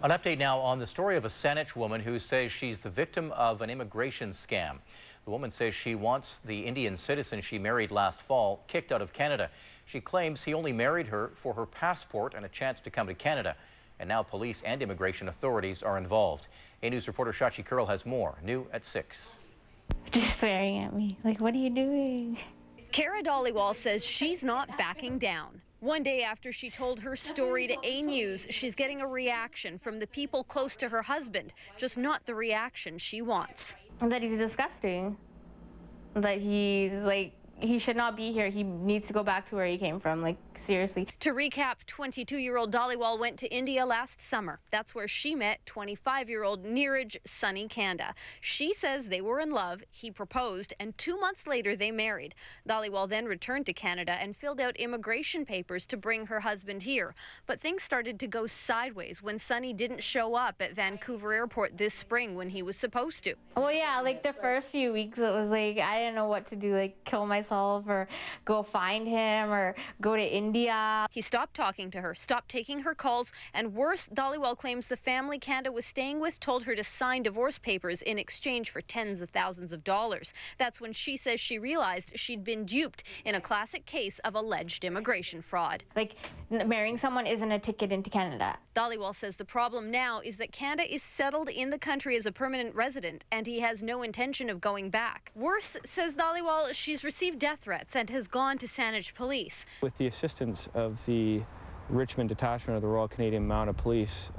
An update now on the story of a Saanich woman who says she's the victim of an immigration scam. The woman says she wants the Indian citizen she married last fall kicked out of Canada. She claims he only married her for her passport and a chance to come to Canada. And now police and immigration authorities are involved. A News reporter Saanich Curl has more, new at 6. Just swearing at me, like, what are you doing? Dhaliwall says she's not backing down. One day after she told her story to A News, she's getting a reaction from the people close to her husband, just not the reaction she wants. That he's disgusting. That he's like, he should not be here. He needs to go back to where he came from, like, seriously. To recap, 22-year-old Dhaliwall went to India last summer. That's where she met 25-year-old Neeraj Sunny Kanda. She says they were in love, he proposed, and 2 months later they married. Dhaliwall then returned to Canada and filled out immigration papers to bring her husband here. But things started to go sideways when Sunny didn't show up at Vancouver Airport this spring when he was supposed to. Well, yeah, like the first few weeks it was like, I didn't know what to do, like kill myself or go find him or go to India. He stopped talking to her, stopped taking her calls, and worse, Dhaliwall claims the family Kanda was staying with told her to sign divorce papers in exchange for tens of thousands of dollars. That's when she says she realized she'd been duped in a classic case of alleged immigration fraud. Like, marrying someone isn't a ticket into Canada. Dhaliwall says the problem now is that Kanda is settled in the country as a permanent resident and he has no intention of going back. Worse, says Dhaliwall, she's received death threats and has gone to Saanich police. With the assistance of the Richmond detachment of the Royal Canadian Mounted Police,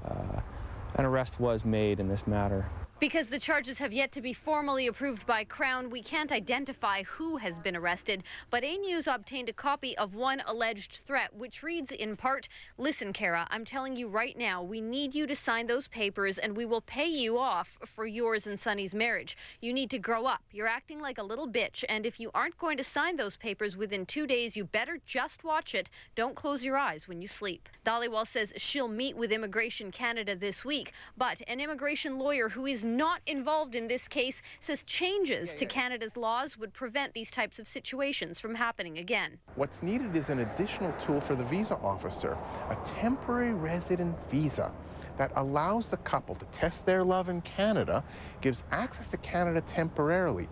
an arrest was made in this matter. Because the charges have yet to be formally approved by Crown, we can't identify who has been arrested, but A News obtained a copy of one alleged threat, which reads in part, "Listen, Kara, I'm telling you right now, we need you to sign those papers and we will pay you off for yours and Sunny's marriage. You need to grow up. You're acting like a little bitch, and if you aren't going to sign those papers within 2 days, you better just watch it. Don't close your eyes when you sleep." Dhaliwall says she'll meet with Immigration Canada this week, but an immigration lawyer who is not involved in this case says changes to Canada's laws would prevent these types of situations from happening again. What's needed is an additional tool for the visa officer, a temporary resident visa that allows the couple to test their love in Canada, gives access to Canada temporarily.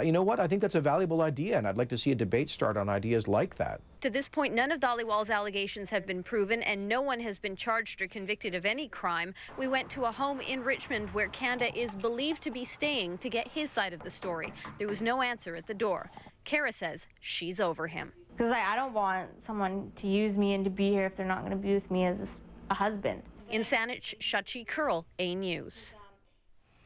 You know what, I think that's a valuable idea, and I'd like to see a debate start on ideas like that. To this point, none of Dhaliwall's allegations have been proven, and no one has been charged or convicted of any crime. We went to a home in Richmond where Kanda is believed to be staying to get his side of the story. There was no answer at the door. Kara says she's over him. Because I don't want someone to use me and to be here if they're not going to be with me as a husband. In Saanich, Saanich Curl, A News.